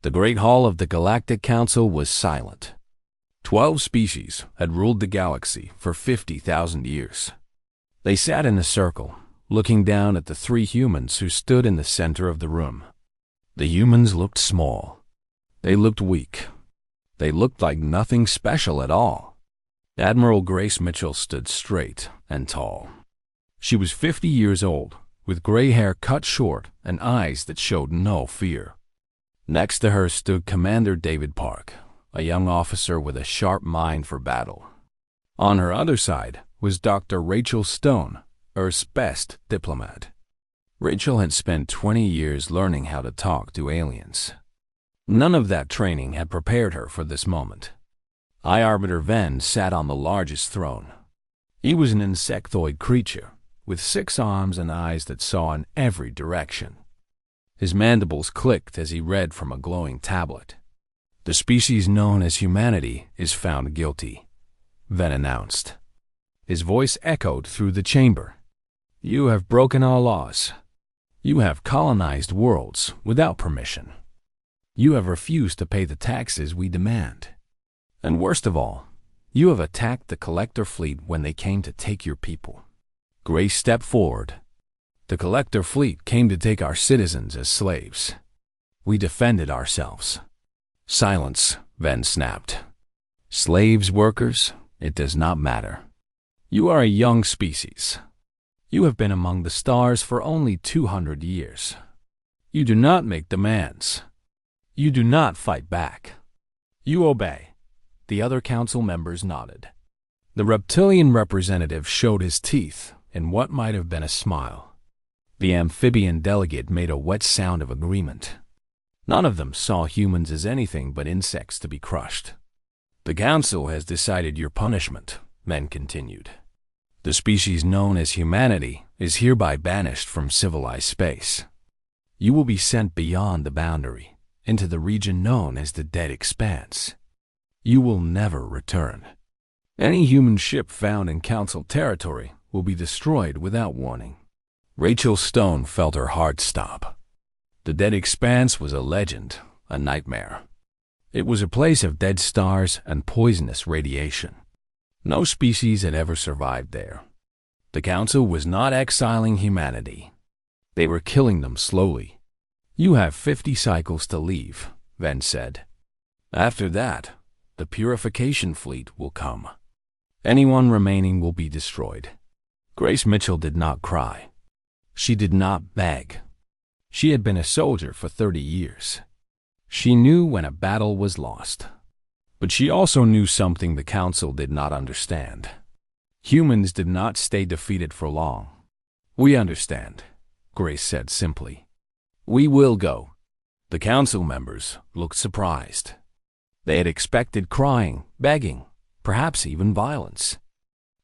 The Great Hall of the Galactic Council was silent. 12 species had ruled the galaxy for 50,000 years. They sat in a circle, looking down at the 3 humans who stood in the center of the room. The humans looked small. They looked weak. They looked like nothing special at all. Admiral Grace Mitchell stood straight and tall. She was 50 years old, with gray hair cut short and eyes that showed no fear. Next to her stood Commander David Park, a young officer with a sharp mind for battle. On her other side was Dr. Rachel Stone, Earth's best diplomat. Rachel had spent 20 years learning how to talk to aliens. None of that training had prepared her for this moment. High Arbiter Venn sat on the largest throne. He was an insectoid creature, with 6 arms and eyes that saw in every direction. His mandibles clicked as he read from a glowing tablet. "The species known as humanity is found guilty," Venn announced. His voice echoed through the chamber. "You have broken our laws. You have colonized worlds without permission. You have refused to pay the taxes we demand. And worst of all, you have attacked the Collector fleet when they came to take your people." Grace stepped forward. "The Collector fleet came to take our citizens as slaves. We defended ourselves." "Silence," Venn snapped. "Slaves, workers, it does not matter. You are a young species. You have been among the stars for only 200 years. You do not make demands. You do not fight back. You obey." The other council members nodded. The reptilian representative showed his teeth in what might have been a smile. The amphibian delegate made a wet sound of agreement. None of them saw humans as anything but insects to be crushed. "The council has decided your punishment," Men continued. "The species known as humanity is hereby banished from civilized space. You will be sent beyond the boundary, into the region known as the Dead Expanse. You will never return. Any human ship found in Council territory will be destroyed without warning." Rachel Stone felt her heart stop. The Dead Expanse was a legend, a nightmare. It was a place of dead stars and poisonous radiation. No species had ever survived there. The Council was not exiling humanity. They were killing them slowly. "You have 50 cycles to leave," Venn said. "After that, the purification fleet will come. Anyone remaining will be destroyed." Grace Mitchell did not cry. She did not beg. She had been a soldier for 30 years. She knew when a battle was lost. But she also knew something the Council did not understand. Humans did not stay defeated for long. "We understand," Grace said simply. "We will go." The Council members looked surprised. They had expected crying, begging, perhaps even violence.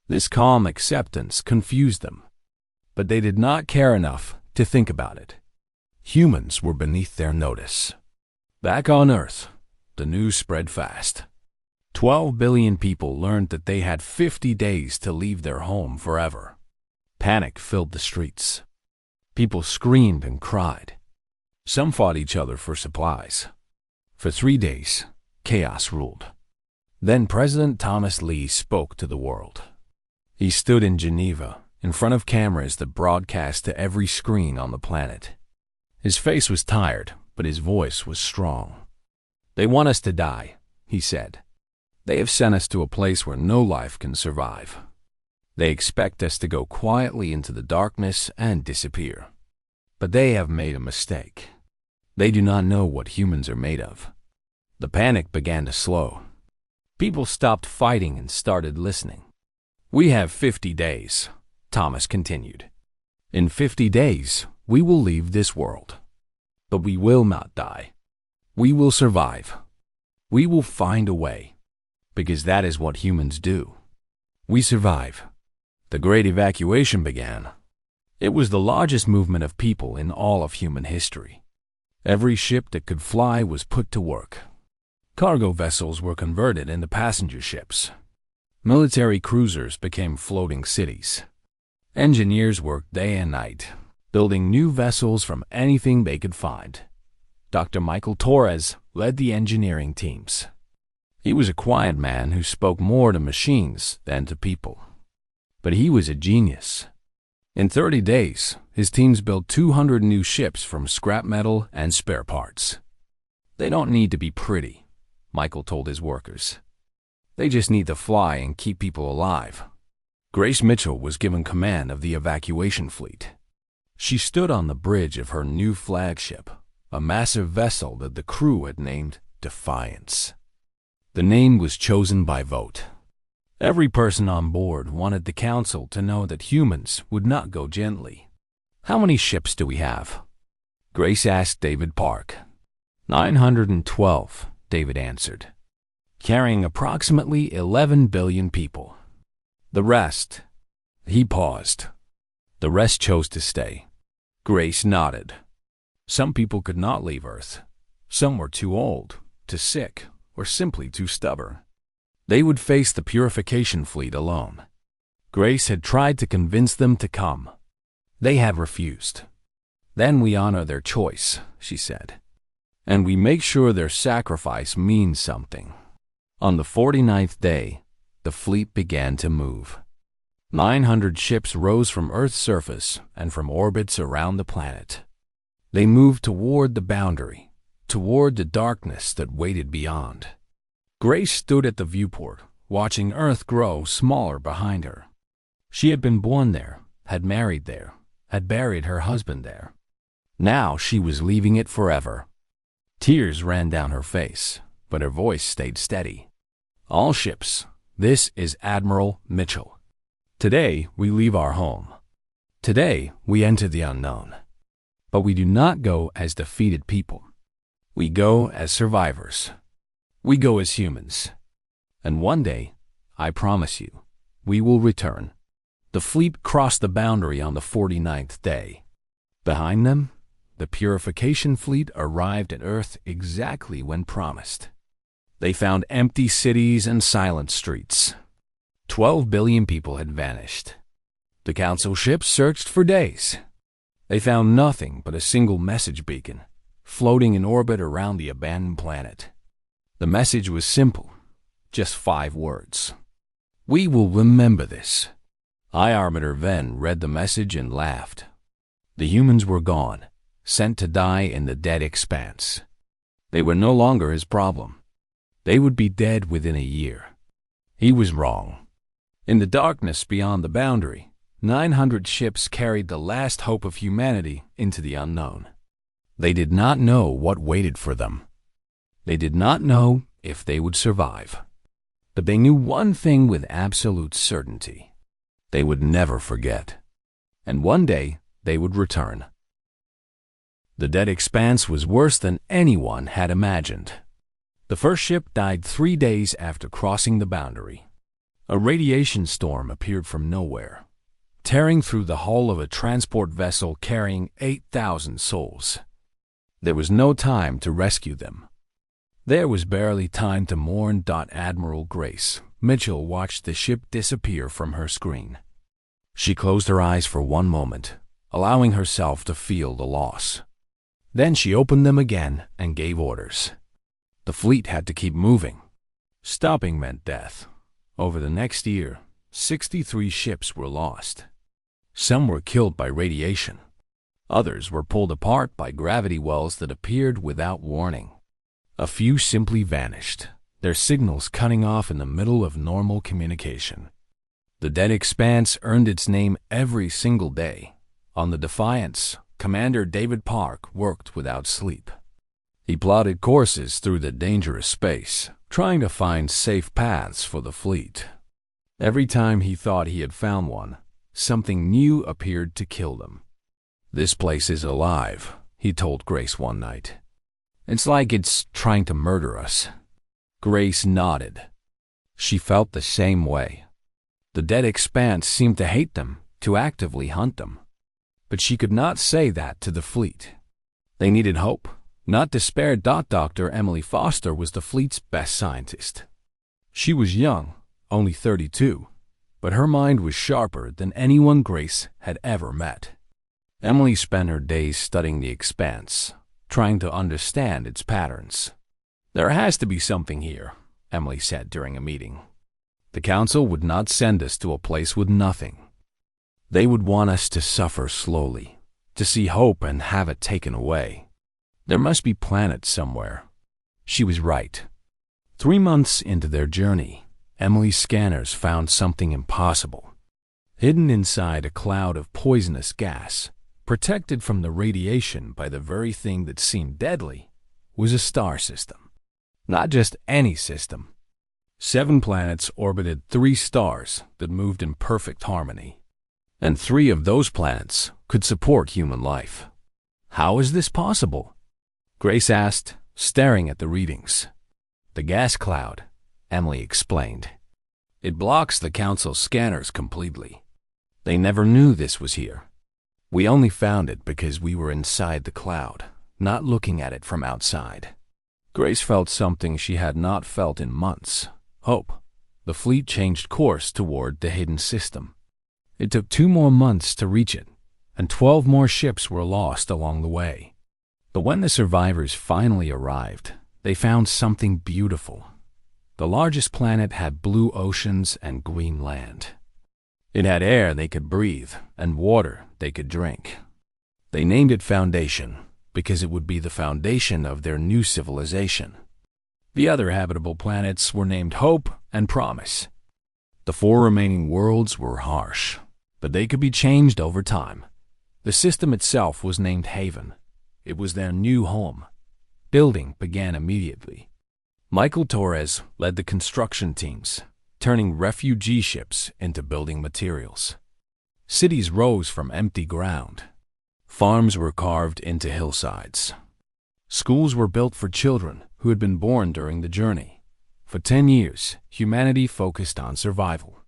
This calm acceptance confused them. But they did not care enough to think about it. Humans were beneath their notice. Back on Earth, the news spread fast. 12 billion people learned that they had 50 days to leave their home forever. Panic filled the streets. People screamed and cried. Some fought each other for supplies. For 3 days, chaos ruled. Then President Thomas Lee spoke to the world. He stood in Geneva, in front of cameras that broadcast to every screen on the planet. His face was tired, but his voice was strong. "They want us to die," he said. "They have sent us to a place where no life can survive. They expect us to go quietly into the darkness and disappear. But they have made a mistake. They do not know what humans are made of." The panic began to slow. People stopped fighting and started listening. "We have 50 days, Thomas continued. "In 50 days, we will leave this world. But we will not die. We will survive. We will find a way. Because that is what humans do. We survive." The Great Evacuation began. It was the largest movement of people in all of human history. Every ship that could fly was put to work. Cargo vessels were converted into passenger ships. Military cruisers became floating cities. Engineers worked day and night, building new vessels from anything they could find. Dr. Michael Torres led the engineering teams. He was a quiet man who spoke more to machines than to people. But he was a genius. In 30 days, his teams built 200 new ships from scrap metal and spare parts. They don't need to be pretty, Michael told his workers. They just need to fly and keep people alive. Grace Mitchell was given command of the evacuation fleet. She stood on the bridge of her new flagship, a massive vessel that the crew had named Defiance. The name was chosen by vote. Every person on board wanted the council to know that humans would not go gently. "How many ships do we have?" Grace asked David Park. 912, David answered, carrying approximately 11 billion people. The rest, he paused. The rest chose to stay. Grace nodded. Some people could not leave Earth. Some were too old, too sick, or simply too stubborn. They would face the purification fleet alone. Grace had tried to convince them to come. They had refused. "Then we honor their choice," she said. "And we make sure their sacrifice means something." On the 49th day, the fleet began to move. 900 ships rose from Earth's surface and from orbits around the planet. They moved toward the boundary, toward the darkness that waited beyond. Grace stood at the viewport, watching Earth grow smaller behind her. She had been born there, had married there, had buried her husband there. Now she was leaving it forever. Tears ran down her face, but her voice stayed steady. "All ships, this is Admiral Mitchell. Today we leave our home. Today we enter the unknown. But we do not go as defeated people. We go as survivors. We go as humans. And one day, I promise you, we will return." The fleet crossed the boundary on the 49th day. Behind them, the purification fleet arrived at Earth exactly when promised. They found empty cities and silent streets. 12 billion people had vanished. The council ships searched for days. They found nothing but a single message beacon, floating in orbit around the abandoned planet. The message was simple, just 5 words. "We will remember this." I. Armitor Venn read the message and laughed. The humans were gone, sent to die in the dead expanse. They were no longer his problem. They would be dead within a year. He was wrong. In the darkness beyond the boundary, 900 ships carried the last hope of humanity into the unknown. They did not know what waited for them. They did not know if they would survive. But they knew one thing with absolute certainty. They would never forget. And one day, they would return. The dead expanse was worse than anyone had imagined. The first ship died 3 days after crossing the boundary. A radiation storm appeared from nowhere, tearing through the hull of a transport vessel carrying 8,000 souls. There was no time to rescue them. There was barely time to mourn. Admiral Grace Mitchell watched the ship disappear from her screen. She closed her eyes for one moment, allowing herself to feel the loss. Then she opened them again and gave orders. The fleet had to keep moving. Stopping meant death. Over the next year, 63 ships were lost. Some were killed by radiation. Others were pulled apart by gravity wells that appeared without warning. A few simply vanished, their signals cutting off in the middle of normal communication. The dead expanse earned its name every single day. On the Defiance, Commander David Park worked without sleep. He plotted courses through the dangerous space, trying to find safe paths for the fleet. Every time he thought he had found one, something new appeared to kill them. "This place is alive," he told Grace one night. "It's like it's trying to murder us." Grace nodded. She felt the same way. The dead expanse seemed to hate them, to actively hunt them. But she could not say that to the fleet. They needed hope, not despair. Dr. Emily Foster was the fleet's best scientist. She was young, only 32, but her mind was sharper than anyone Grace had ever met. Emily spent her days studying the expanse, trying to understand its patterns. "There has to be something here," Emily said during a meeting. "The council would not send us to a place with nothing. They would want us to suffer slowly, to see hope and have it taken away. There must be planets somewhere." She was right. 3 months into their journey, Emily's scanners found something impossible. Hidden inside a cloud of poisonous gas, protected from the radiation by the very thing that seemed deadly, was a star system. Not just any system. 7 planets orbited 3 stars that moved in perfect harmony. And 3 of those planets could support human life. "How is this possible?" Grace asked, staring at the readings. "The gas cloud," Emily explained. "It blocks the council's scanners completely. They never knew this was here. We only found it because we were inside the cloud, not looking at it from outside." Grace felt something she had not felt in months. Hope. The fleet changed course toward the hidden system. It took 2 more months to reach it, and 12 more ships were lost along the way. But when the survivors finally arrived, they found something beautiful. The largest planet had blue oceans and green land. It had air they could breathe and water they could drink. They named it Foundation because it would be the foundation of their new civilization. The other habitable planets were named Hope and Promise. The 4 remaining worlds were harsh, but they could be changed over time. The system itself was named Haven. It was their new home. Building began immediately. Michael Torres led the construction teams, turning refugee ships into building materials. Cities rose from empty ground. Farms were carved into hillsides. Schools were built for children who had been born during the journey. For 10 years, humanity focused on survival.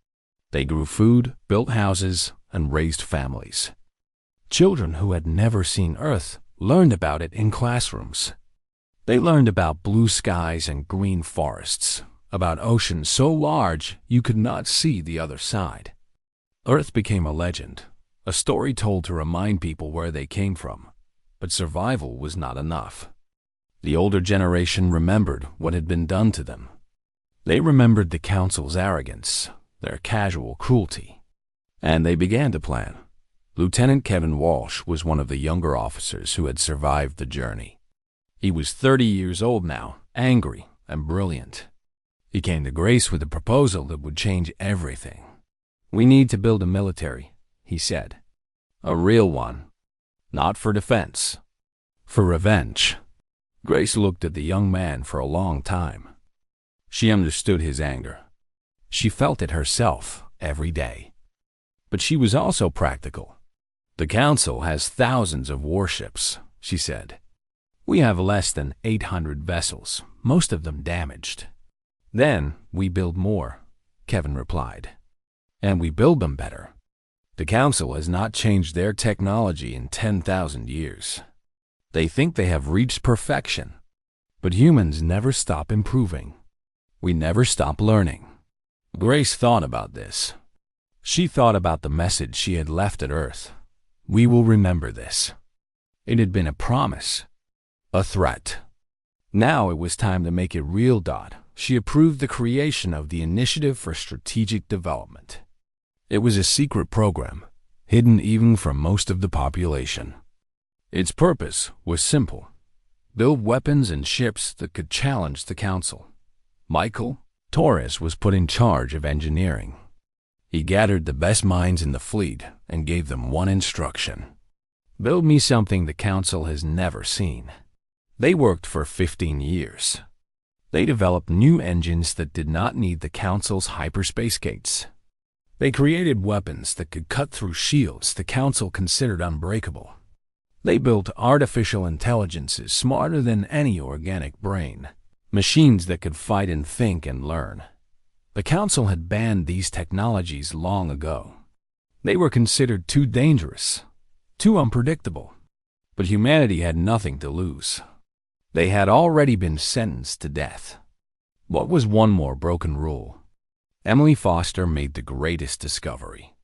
They grew food, built houses, and raised families. Children who had never seen Earth learned about it in classrooms. They learned about blue skies and green forests, about oceans so large you could not see the other side. Earth became a legend, a story told to remind people where they came from. But survival was not enough. The older generation remembered what had been done to them. They remembered the council's arrogance, their casual cruelty. And they began to plan. Lieutenant Kevin Walsh was one of the younger officers who had survived the journey. He was 30 years old now, angry and brilliant. He came to Grace with a proposal that would change everything. "We need to build a military," he said. "A real one. Not for defense. For revenge." Grace looked at the young man for a long time. She understood his anger. She felt it herself every day. But she was also practical. "The council has thousands of warships," she said. "We have less than 800 vessels, most of them damaged." "Then we build more," Kevin replied. "And we build them better. The council has not changed their technology in 10,000 years. They think they have reached perfection. But humans never stop improving. We never stop learning." Grace thought about this. She thought about the message she had left at Earth. We will remember this. It had been a promise, a threat. Now it was time to make it real. She approved the creation of the Initiative for Strategic Development. It was a secret program, hidden even from most of the population. Its purpose was simple: build weapons and ships that could challenge the council. Michael Torres was put in charge of engineering. He gathered the best minds in the fleet and gave them one instruction: build me something the council has never seen. They worked for 15 years. They developed new engines that did not need the council's hyperspace gates. They created weapons that could cut through shields the council considered unbreakable. They built artificial intelligences smarter than any organic brain, machines that could fight and think and learn. The council had banned these technologies long ago. They were considered too dangerous, too unpredictable. But humanity had nothing to lose. They had already been sentenced to death. What was one more broken rule? Emily Foster made the greatest discovery.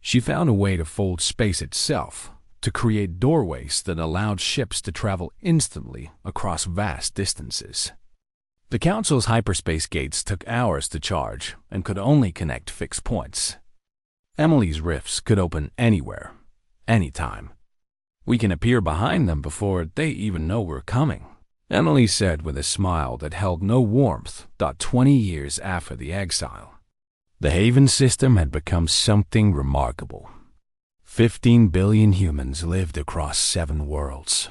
She found a way to fold space itself, to create doorways that allowed ships to travel instantly across vast distances. The Council's hyperspace gates took hours to charge and could only connect fixed points. Emily's rifts could open anywhere, anytime. We can appear behind them before they even know we're coming, Emily said with a smile that held no warmth. 20 years after the exile, the Haven system had become something remarkable. 15 billion humans lived across 7 worlds.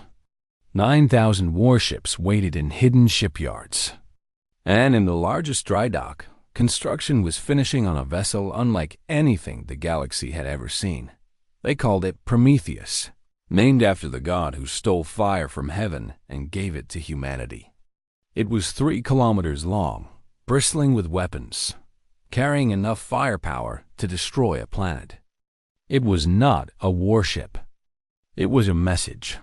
9,000 warships waited in hidden shipyards. And in the largest dry dock, construction was finishing on a vessel unlike anything the galaxy had ever seen. They called it Prometheus, named after the god who stole fire from heaven and gave it to humanity. It was 3 kilometers long, bristling with weapons, carrying enough firepower to destroy a planet. It was not a warship. It was a message.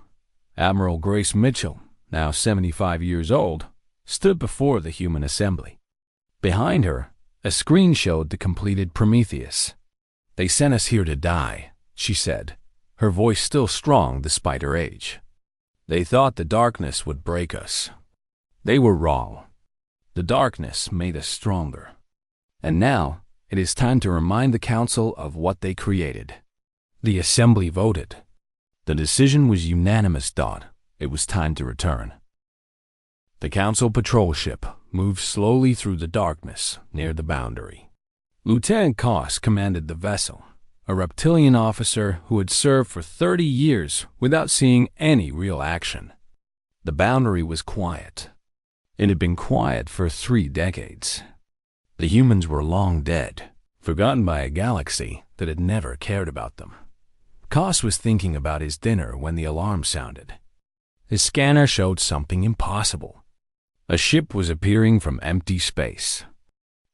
Admiral Grace Mitchell, now 75 years old, stood before the human assembly. Behind her, a screen showed the completed Prometheus. "They sent us here to die," she said, her voice still strong despite her age. "They thought the darkness would break us. They were wrong. The darkness made us stronger. And now, it is time to remind the Council of what they created." The assembly voted. The decision was unanimous. It was time to return. The Council patrol ship moved slowly through the darkness near the boundary. Lieutenant Koss commanded the vessel, a reptilian officer who had served for 30 years without seeing any real action. The boundary was quiet. It had been quiet for 3 decades. The humans were long dead, forgotten by a galaxy that had never cared about them. Koss was thinking about his dinner when the alarm sounded. His scanner showed something impossible. A ship was appearing from empty space.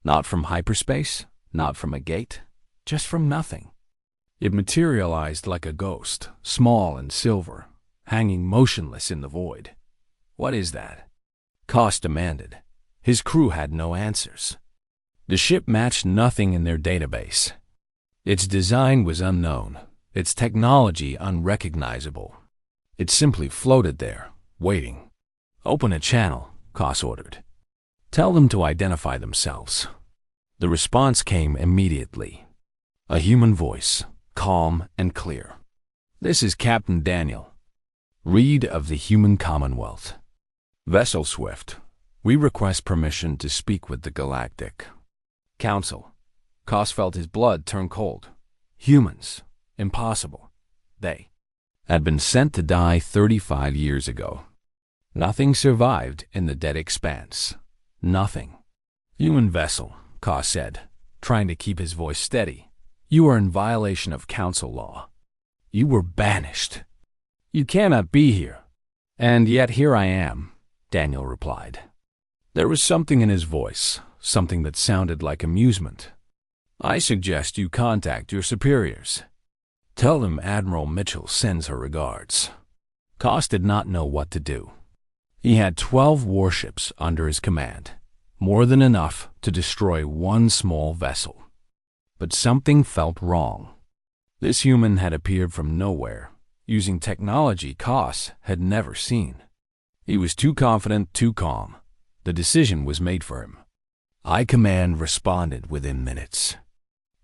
Not from hyperspace, not from a gate, just from nothing. It materialized like a ghost, small and silver, hanging motionless in the void. "What is that?" Koss demanded. His crew had no answers. The ship matched nothing in their database. Its design was unknown, its technology unrecognizable. It simply floated there, waiting. "Open a channel," Koss ordered. "Tell them to identify themselves." The response came immediately. A human voice, calm and clear. "This is Captain Daniel Reed of the Human Commonwealth. Vessel Swift, we request permission to speak with the Galactic Council." Koss felt his blood turn cold. Humans. Impossible. They had been sent to die 35 years ago. Nothing survived in the dead expanse. Nothing. "Human vessel," Koss said, trying to keep his voice steady. "You are in violation of Council law. You were banished. You cannot be here." "And yet here I am," Daniel replied. There was something in his voice, something that sounded like amusement. "I suggest you contact your superiors. Tell them Admiral Mitchell sends her regards." Koss did not know what to do. He had 12 warships under his command, more than enough to destroy one small vessel. But something felt wrong. This human had appeared from nowhere, using technology Koss had never seen. He was too confident, too calm. The decision was made for him. High Command responded within minutes.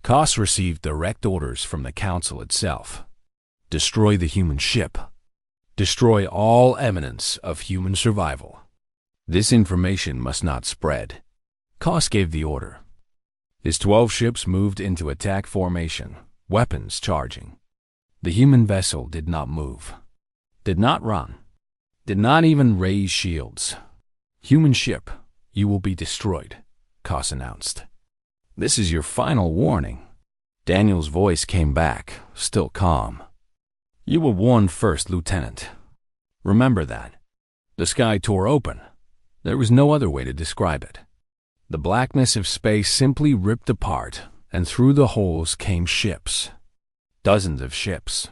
Koss received direct orders from the Council itself. Destroy the human ship. Destroy all evidence of human survival. This information must not spread. Koss gave the order. His 12 ships moved into attack formation, weapons charging. The human vessel did not move, did not run, did not even raise shields. "Human ship, you will be destroyed," Koss announced. "This is your final warning." Daniel's voice came back, still calm. "You were warned first, Lieutenant. Remember that." The sky tore open. There was no other way to describe it. The blackness of space simply ripped apart, and through the holes came ships. Dozens of ships.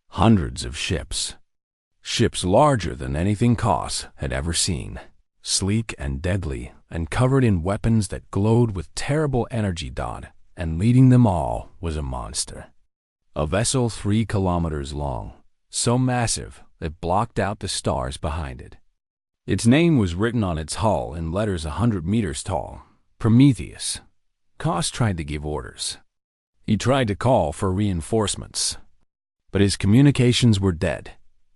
Hundreds of ships. Ships larger than anything Koss had ever seen. Sleek and deadly, and covered in weapons that glowed with terrible energy. And leading them all was a monster. A vessel 3 kilometers long, so massive it blocked out the stars behind it. Its name was written on its hull in letters 100 meters tall. Prometheus. Koss tried to give orders. He tried to call for reinforcements. But his communications were dead,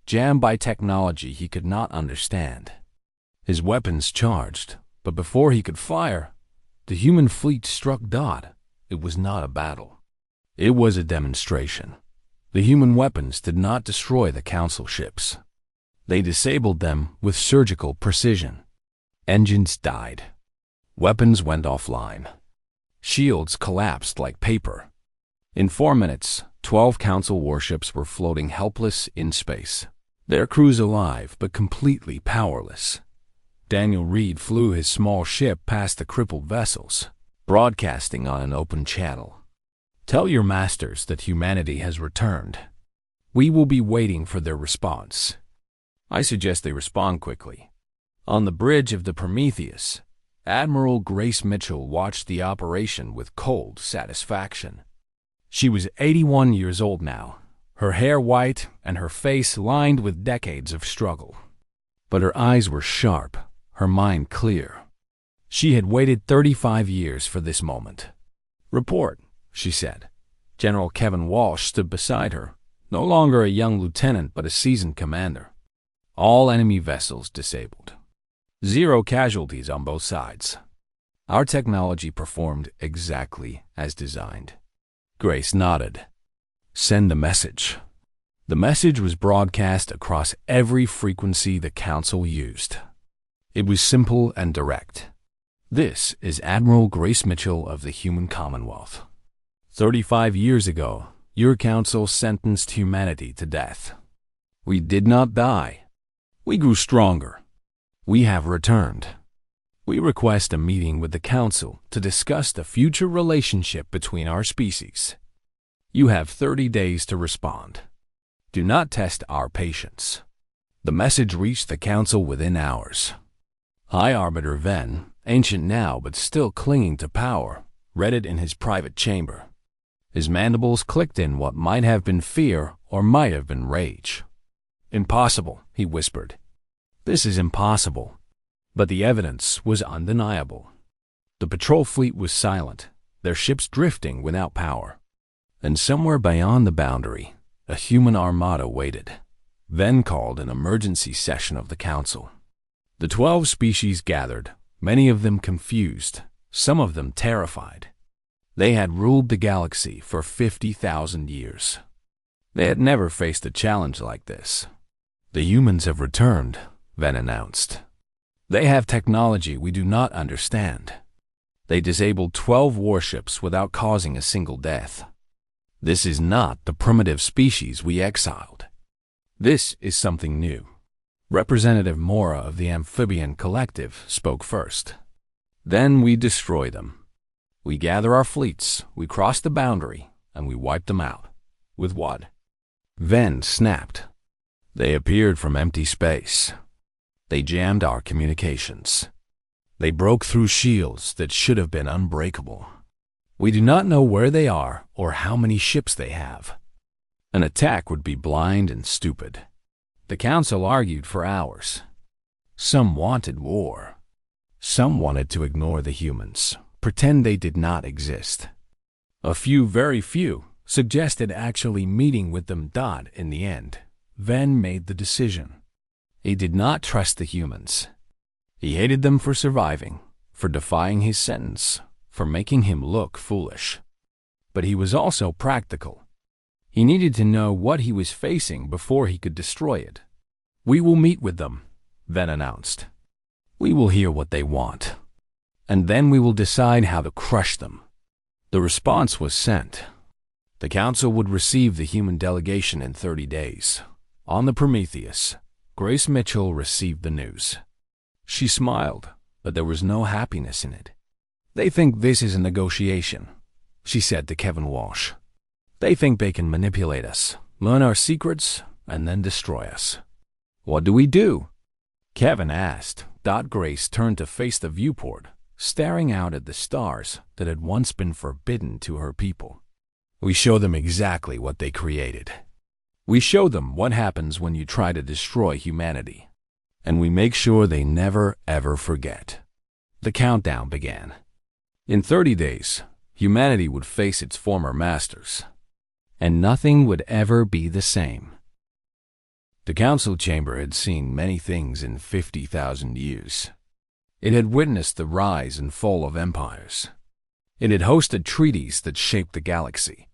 jammed by technology he could not understand. His weapons charged, but before he could fire, the human fleet struck Dodd. It was not a battle. It was a demonstration. The human weapons did not destroy the Council ships. They disabled them with surgical precision. Engines died. Weapons went offline. Shields collapsed like paper. In 4 minutes, 12 Council warships were floating helpless in space, their crews alive but completely powerless. Daniel Reed flew his small ship past the crippled vessels, broadcasting on an open channel. "Tell your masters that humanity has returned. We will be waiting for their response." I suggest they respond quickly. On the bridge of the Prometheus, Admiral Grace Mitchell watched the operation with cold satisfaction. She was 81 years old now, her hair white and her face lined with decades of struggle. But her eyes were sharp, her mind clear. She had waited 35 years for this moment. "Report," she said. General Kevin Walsh stood beside her, no longer a young lieutenant but a seasoned commander. "All enemy vessels disabled. 0 casualties on both sides. Our technology performed exactly as designed." Grace nodded. "Send the message." The message was broadcast across every frequency the Council used. It was simple and direct. "This is Admiral Grace Mitchell of the Human Commonwealth. 35 years ago, your Council sentenced humanity to death. We did not die. We grew stronger. We have returned. We request a meeting with the Council to discuss the future relationship between our species. You have 30 days to respond. Do not test our patience." The message reached the Council within hours. High Arbiter Venn, ancient now but still clinging to power, read it in his private chamber. His mandibles clicked in what might have been fear or might have been rage. "Impossible," he whispered. "This is impossible." But the evidence was undeniable. The patrol fleet was silent, their ships drifting without power. And somewhere beyond the boundary, a human armada waited. Venn called an emergency session of the Council. The 12 species gathered, many of them confused, some of them terrified. They had ruled the galaxy for 50,000 years. They had never faced a challenge like this. "The humans have returned," Venn announced. "They have technology we do not understand. They disabled 12 warships without causing a single death. This is not the primitive species we exiled. This is something new." Representative Mora of the Amphibian Collective spoke first. "Then we destroy them. We gather our fleets, we cross the boundary, and we wipe them out. With what?" Venn snapped. "They appeared from empty space. They jammed our communications. They broke through shields that should have been unbreakable. We do not know where they are or how many ships they have. An attack would be blind and stupid." The Council argued for hours. Some wanted war. Some wanted to ignore the humans, pretend they did not exist. A few, very few, suggested actually meeting with them. In the end, Venn made the decision. He did not trust the humans. He hated them for surviving, for defying his sentence, for making him look foolish. But he was also practical. He needed to know what he was facing before he could destroy it. "We will meet with them," Venn announced. "We will hear what they want, and then we will decide how to crush them." The response was sent. The Council would receive the human delegation in 30 days. On the Prometheus, Grace Mitchell received the news. She smiled, but there was no happiness in it. "They think this is a negotiation," she said to Kevin Walsh. "They think they can manipulate us, learn our secrets, and then destroy us." "What do we do?" Kevin asked. Grace turned to face the viewport, staring out at the stars that had once been forbidden to her people. "We show them exactly what they created. We show them what happens when you try to destroy humanity. and we make sure they never ever forget. The countdown began. In 30 days, humanity would face its former masters, and nothing would ever be the same. The council chamber had seen many things in 50,000 years. It had witnessed the rise and fall of empires. It had hosted treaties that shaped the galaxy.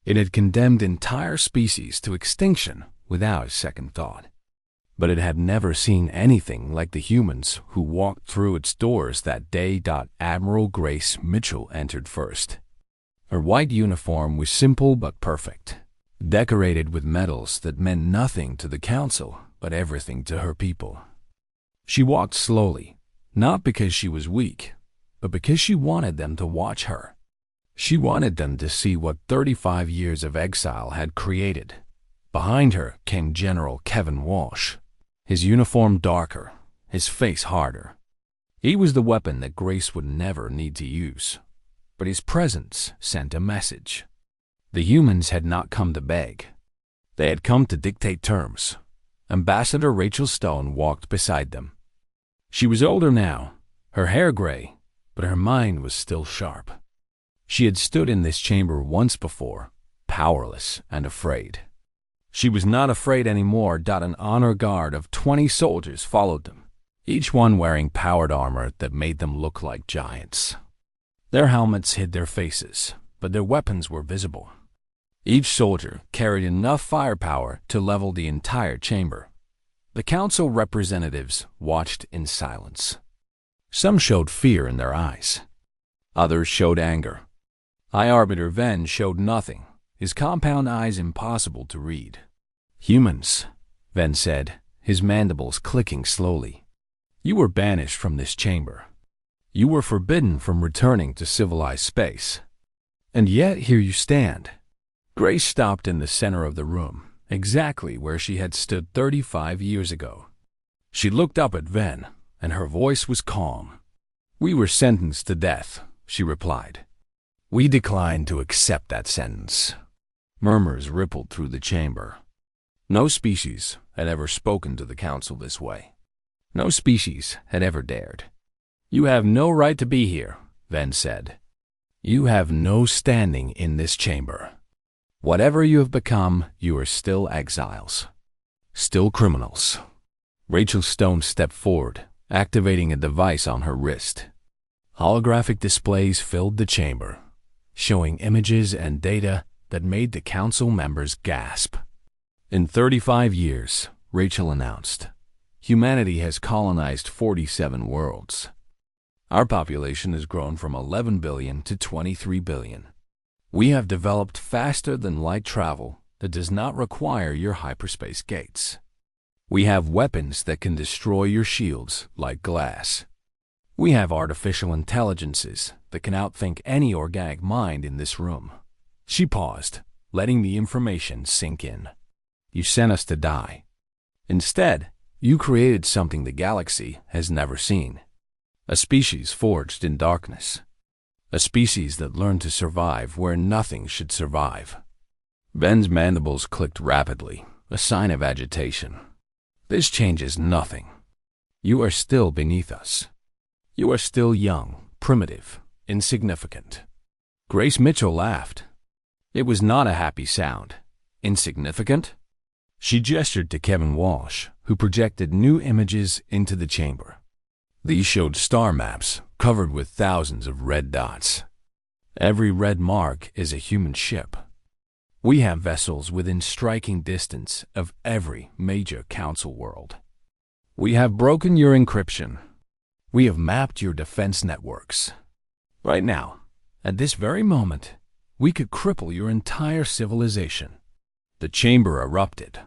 It had condemned entire species to extinction without a second thought. But it had never seen anything like the humans who walked through its doors that day. Admiral Grace Mitchell entered first. Her white uniform was simple but perfect, decorated with medals that meant nothing to the council but everything to her people. She walked slowly, not because she was weak, but because she wanted them to watch her. She wanted them to see what 35 years of exile had created. Behind her came General Kevin Walsh, his uniform darker, his face harder. He was the weapon that Grace would never need to use, but his presence sent a message. The humans had not come to beg. They had come to dictate terms. Ambassador Rachel Stone walked beside them. She was older now, her hair gray, but her mind was still sharp. She had stood in this chamber once before, powerless and afraid. She was not afraid anymore. An honor guard of 20 soldiers followed them, each one wearing powered armor that made them look like giants. Their helmets hid their faces, but their weapons were visible. Each soldier carried enough firepower to level the entire chamber. The council representatives watched in silence. Some showed fear in their eyes. Others showed anger. High Arbiter Ven showed nothing, his compound eyes impossible to read. "Humans," Ven said, his mandibles clicking slowly. "You were banished from this chamber. You were forbidden from returning to civilized space. And yet here you stand." Grace stopped in the center of the room, exactly where she had stood 35 years ago. She looked up at Ven, and her voice was calm. "We were sentenced to death," she replied. "We declined to accept that sentence." Murmurs rippled through the chamber. No species had ever spoken to the council this way. No species had ever dared. "You have no right to be here," Ven said. "You have no standing in this chamber. Whatever you have become, you are still exiles. Still criminals." Rachel Stone stepped forward, activating a device on her wrist. Holographic displays filled the chamber, showing images and data that made the council members gasp. "In 35 years," Rachel announced, "humanity has colonized 47 worlds. Our population has grown from 11 billion to 23 billion. We have developed faster than light travel that does not require your hyperspace gates. We have weapons that can destroy your shields like glass. We have artificial intelligences that can outthink any organic mind in this room." She paused, letting the information sink in. "You sent us to die. Instead, you created something the galaxy has never seen. A species forged in darkness. A species that learned to survive where nothing should survive." Ven's mandibles clicked rapidly, a sign of agitation. "This changes nothing. You are still beneath us. You are still young, primitive, insignificant." Grace Mitchell laughed. It was not a happy sound. Insignificant? She gestured to Kevin Walsh, who projected new images into the chamber. These showed star maps covered with thousands of red dots. Every red mark is a human ship. We have vessels within striking distance of every major council world. We have broken your encryption. We have mapped your defense networks. Right now, at this very moment, we could cripple your entire civilization." The chamber erupted.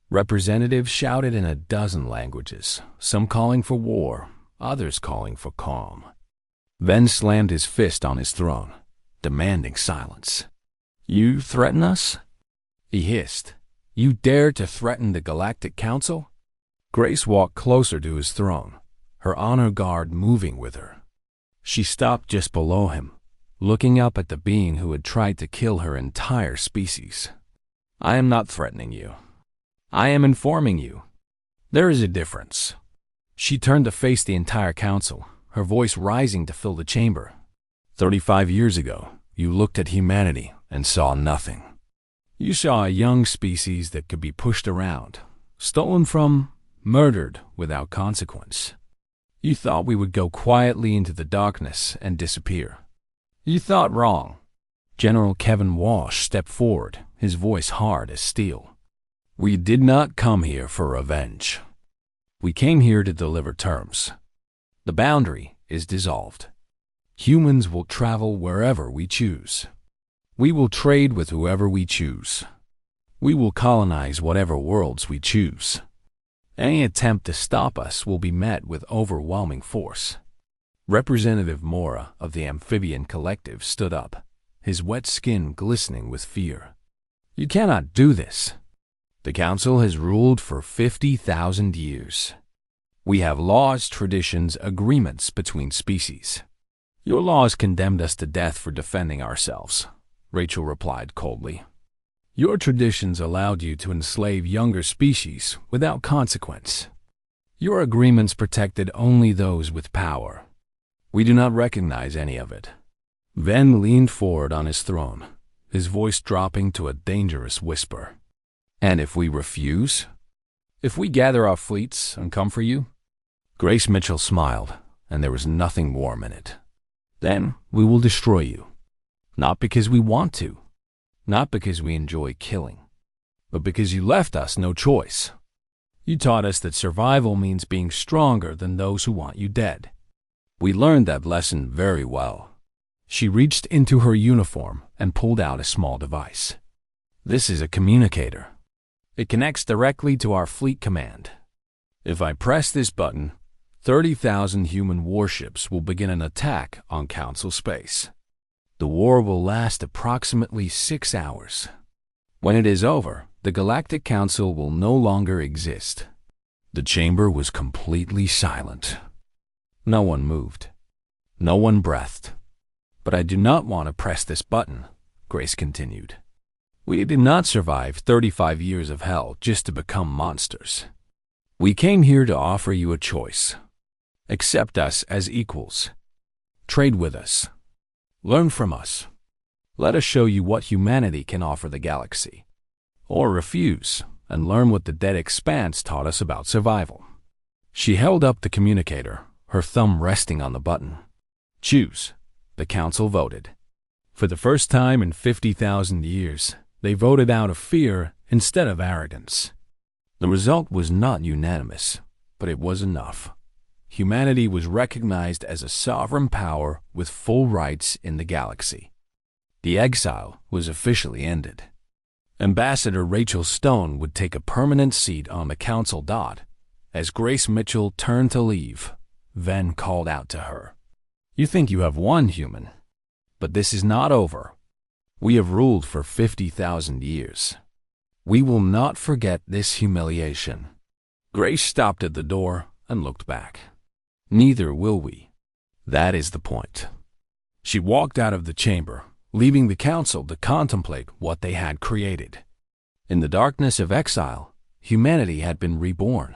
Representatives shouted in a dozen languages, some calling for war, others calling for calm. Ven slammed his fist on his throne, demanding silence. "You threaten us?" he hissed. "You dare to threaten the Galactic Council?" Grace walked closer to his throne, her honor guard moving with her. She stopped just below him, looking up at the being who had tried to kill her entire species. "I am not threatening you. I am informing you. There is a difference. She turned to face the entire council, her voice rising to fill the chamber. 35 years ago, you looked at humanity and saw nothing. You saw a young species that could be pushed around, stolen from, murdered without consequence. You thought we would go quietly into the darkness and disappear. You thought wrong. General Kevin Walsh stepped forward, his voice hard as steel. We did not come here for revenge. We came here to deliver terms. The boundary is dissolved. Humans will travel wherever we choose. We will trade with whoever we choose. We will colonize whatever worlds we choose. Any attempt to stop us will be met with overwhelming force. Representative Mora of the Amphibian Collective stood up, his wet skin glistening with fear. You cannot do this. The Council has ruled for 50,000 years. We have laws, traditions, agreements between species. Your laws condemned us to death for defending ourselves, Rachel replied coldly. Your traditions allowed you to enslave younger species without consequence. Your agreements protected only those with power. We do not recognize any of it. Ven leaned forward on his throne, his voice dropping to a dangerous whisper. And if we refuse? If we gather our fleets and come for you? Grace Mitchell smiled, and there was nothing warm in it. Then we will destroy you. Not because we want to. Not because we enjoy killing. But because you left us no choice. You taught us that survival means being stronger than those who want you dead. We learned that lesson very well. She reached into her uniform and pulled out a small device. This is a communicator. It connects directly to our fleet command. If I press this button, 30,000 human warships will begin an attack on Council space. The war will last approximately 6 hours. When it is over, the Galactic Council will no longer exist. The chamber was completely silent. No one moved. No one breathed. But I do not want to press this button, Grace continued. We did not survive 35 years of hell just to become monsters. We came here to offer you a choice. Accept us as equals. Trade with us. Learn from us. Let us show you what humanity can offer the galaxy. Or refuse and learn what the dead expanse taught us about survival. She held up the communicator, her thumb resting on the button. Choose. The Council voted. For the first time in 50,000 years, they voted out of fear instead of arrogance. The result was not unanimous, but it was enough. Humanity was recognized as a sovereign power with full rights in the galaxy. The exile was officially ended. Ambassador Rachel Stone would take a permanent seat on the Council dot. As Grace Mitchell turned to leave, Ven called out to her. You think you have won, human, but this is not over. We have ruled for 50,000 years. We will not forget this humiliation. Grace stopped at the door and looked back. Neither will we. That is the point. She walked out of the chamber, leaving the Council to contemplate what they had created. In the darkness of exile, humanity had been reborn,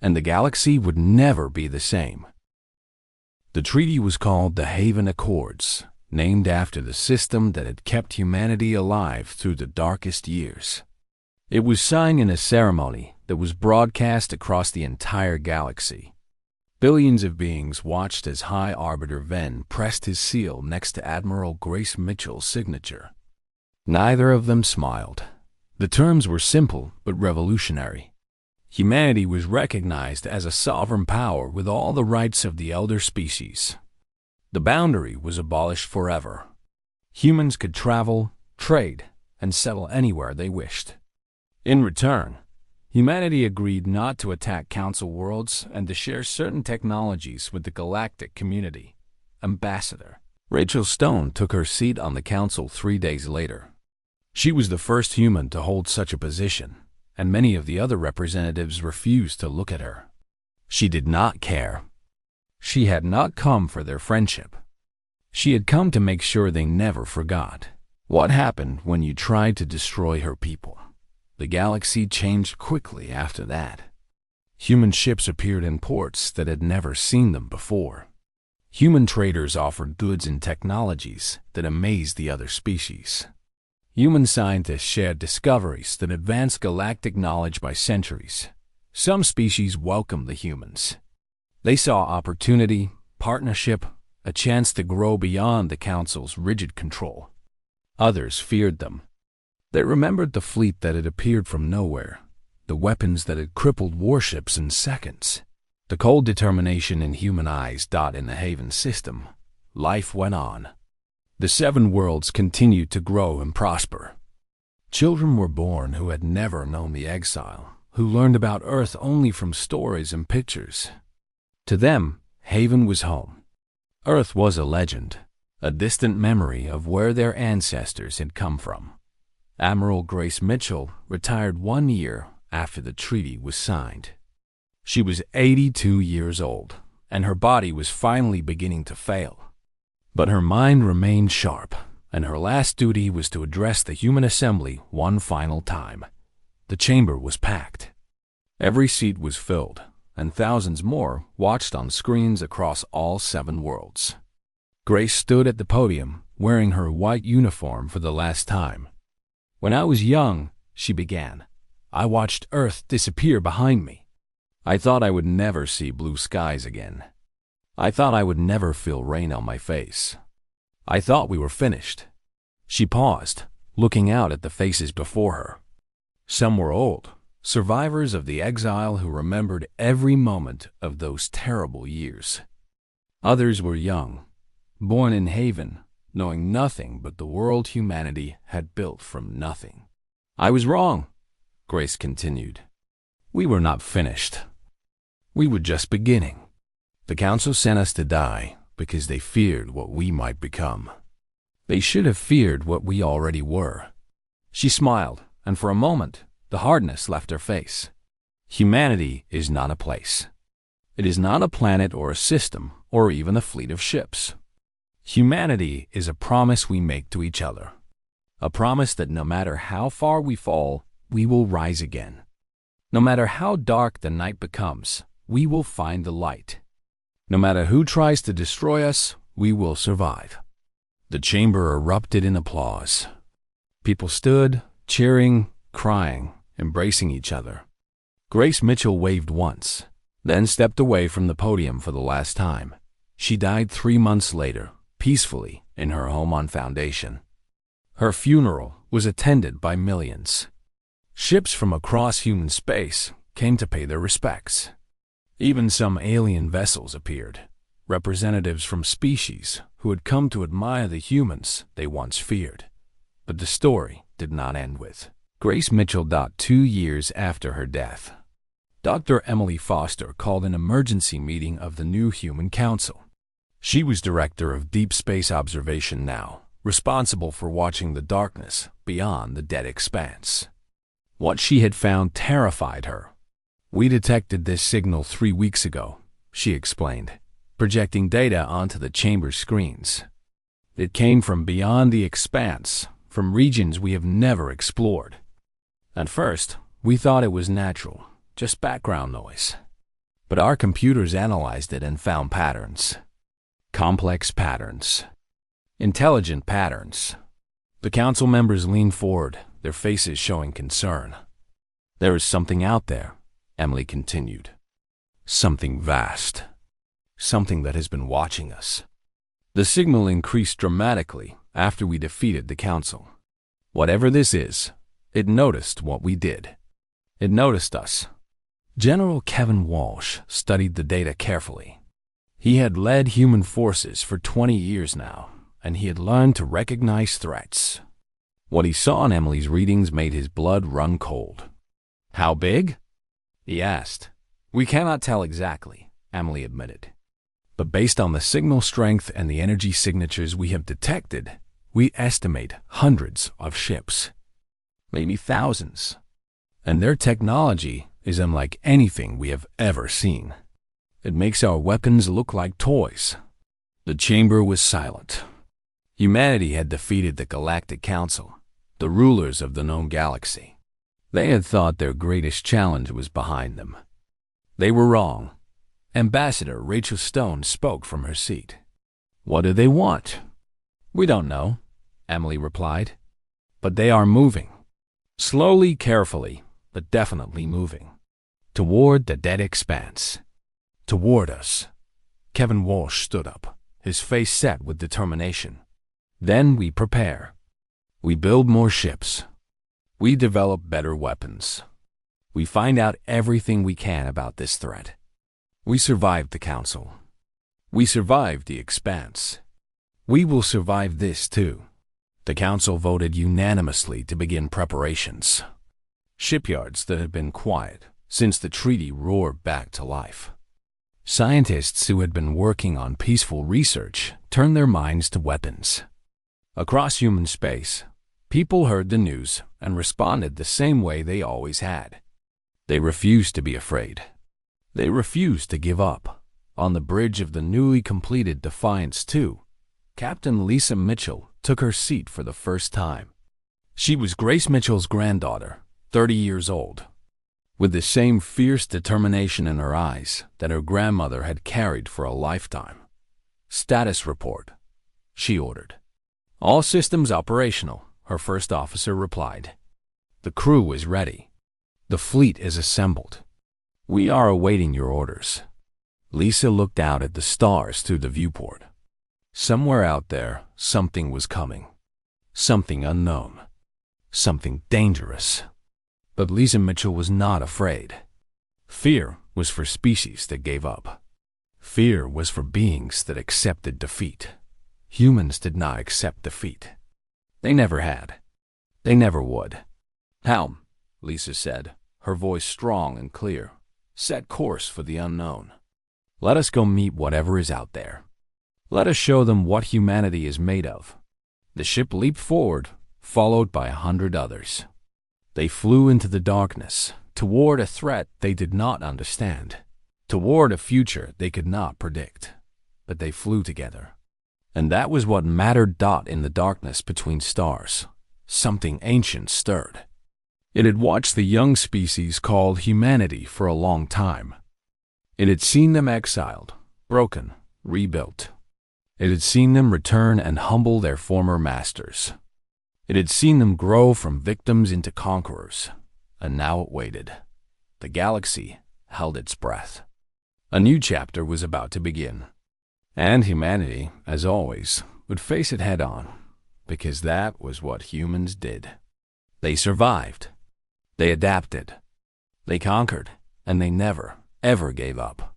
and the galaxy would never be the same. The treaty was called the Haven Accords, named after the system that had kept humanity alive through the darkest years. It was signed in a ceremony that was broadcast across the entire galaxy. Billions of beings watched as High Arbiter Ven pressed his seal next to Admiral Grace Mitchell's signature. Neither of them smiled. The terms were simple but revolutionary. Humanity was recognized as a sovereign power with all the rights of the elder species. The boundary was abolished forever. Humans could travel, trade, and settle anywhere they wished. In return, humanity agreed not to attack Council worlds and to share certain technologies with the galactic community. Ambassador Rachel Stone took her seat on the Council 3 days later. She was the first human to hold such a position, and many of the other representatives refused to look at her. She did not care. She had not come for their friendship. She had come to make sure they never forgot. What happened when you tried to destroy her people? The galaxy changed quickly after that. Human ships appeared in ports that had never seen them before. Human traders offered goods and technologies that amazed the other species. Human scientists shared discoveries that advanced galactic knowledge by centuries. Some species welcomed the humans. They saw opportunity, partnership, a chance to grow beyond the Council's rigid control. Others feared them. They remembered the fleet that had appeared from nowhere, the weapons that had crippled warships in seconds. The cold determination in human eyes dot in the Haven system. Life went on. The 7 worlds continued to grow and prosper. Children were born who had never known the exile, who learned about Earth only from stories and pictures. To them, Haven was home. Earth was a legend, a distant memory of where their ancestors had come from. Admiral Grace Mitchell retired 1 year after the treaty was signed. She was 82 years old, and her body was finally beginning to fail. But her mind remained sharp, and her last duty was to address the human assembly one final time. The chamber was packed. Every seat was filled, and thousands more watched on screens across all 7 worlds. Grace stood at the podium, wearing her white uniform for the last time. "When I was young," she began, "I watched Earth disappear behind me. I thought I would never see blue skies again. I thought I would never feel rain on my face. I thought we were finished." She paused, looking out at the faces before her. Some were old, survivors of the exile who remembered every moment of those terrible years. Others were young, born in Haven, knowing nothing but the world humanity had built from nothing. "I was wrong," Grace continued. "We were not finished. We were just beginning. The Council sent us to die because they feared what we might become. They should have feared what we already were." She smiled, and for a moment, the hardness left her face. Humanity is not a place. It is not a planet or a system or even a fleet of ships. Humanity is a promise we make to each other. A promise that no matter how far we fall, we will rise again. No matter how dark the night becomes, we will find the light. No matter who tries to destroy us, we will survive. The chamber erupted in applause. People stood, cheering, crying, embracing each other. Grace Mitchell waved once, then stepped away from the podium for the last time. She died 3 months later, peacefully, in her home on Foundation. Her funeral was attended by millions. Ships from across human space came to pay their respects. Even some alien vessels appeared, representatives from species who had come to admire the humans they once feared. But the story did not end with Grace Mitchell. 2 years after her death, Dr. Emily Foster called an emergency meeting of the new Human Council. She was director of Deep Space Observation now, responsible for watching the darkness beyond the dead expanse. What she had found terrified her. "We detected this signal 3 weeks ago," she explained, projecting data onto the chamber's screens. "It came from beyond the expanse, from regions we have never explored. At first, we thought it was natural, just background noise. But our computers analyzed it and found patterns. Complex patterns. Intelligent patterns." The council members leaned forward, their faces showing concern. "There is something out there," Emily continued. "Something vast. Something that has been watching us." The signal increased dramatically after we defeated the council. Whatever this is, it noticed what we did. It noticed us. General Kevin Walsh studied the data carefully. He had led human forces for 20 years now, and he had learned to recognize threats. What he saw in Emily's readings made his blood run cold. "How big?" he asked. "We cannot tell exactly," Emily admitted. "But based on the signal strength and the energy signatures we have detected, we estimate hundreds of ships, maybe thousands. And their technology is unlike anything we have ever seen. It makes our weapons look like toys." The chamber was silent. Humanity had defeated the Galactic Council, the rulers of the known galaxy. They had thought their greatest challenge was behind them. They were wrong. Ambassador Rachel Stone spoke from her seat. What do they want? We don't know, Emily replied. But they are moving. Slowly, carefully, but definitely moving. Toward the dead expanse. Toward us. Kevin Walsh stood up, his face set with determination. Then we prepare. We build more ships. We develop better weapons. We find out everything we can about this threat. We survived the Council. We survived the Expanse. We will survive this too. The Council voted unanimously to begin preparations. Shipyards that had been quiet since the treaty roared back to life. Scientists who had been working on peaceful research turned their minds to weapons. Across human space, people heard the news and responded the same way they always had. They refused to be afraid. They refused to give up. On the bridge of the newly completed Defiance II, Captain Lisa Mitchell took her seat for the first time. She was Grace Mitchell's granddaughter, 30 years old, with the same fierce determination in her eyes that her grandmother had carried for a lifetime. Status report, she ordered. All systems operational, her first officer replied. The crew is ready. The fleet is assembled. We are awaiting your orders. Lisa looked out at the stars through the viewport. Somewhere out there, something was coming. Something unknown. Something dangerous. But Lisa Mitchell was not afraid. Fear was for species that gave up. Fear was for beings that accepted defeat. Humans did not accept defeat. They never had. They never would. Helm, Lisa said, her voice strong and clear. Set course for the unknown. Let us go meet whatever is out there. Let us show them what humanity is made of. The ship leaped forward, followed by 100 others. They flew into the darkness, toward a threat they did not understand, toward a future they could not predict. But they flew together. And that was what mattered. In the darkness between stars, something ancient stirred. It had watched the young species called humanity for a long time. It had seen them exiled, broken, rebuilt. It had seen them return and humble their former masters. It had seen them grow from victims into conquerors, and now it waited. The galaxy held its breath. A new chapter was about to begin. And humanity, as always, would face it head-on, because that was what humans did. They survived. They adapted. They conquered, and they never, ever gave up.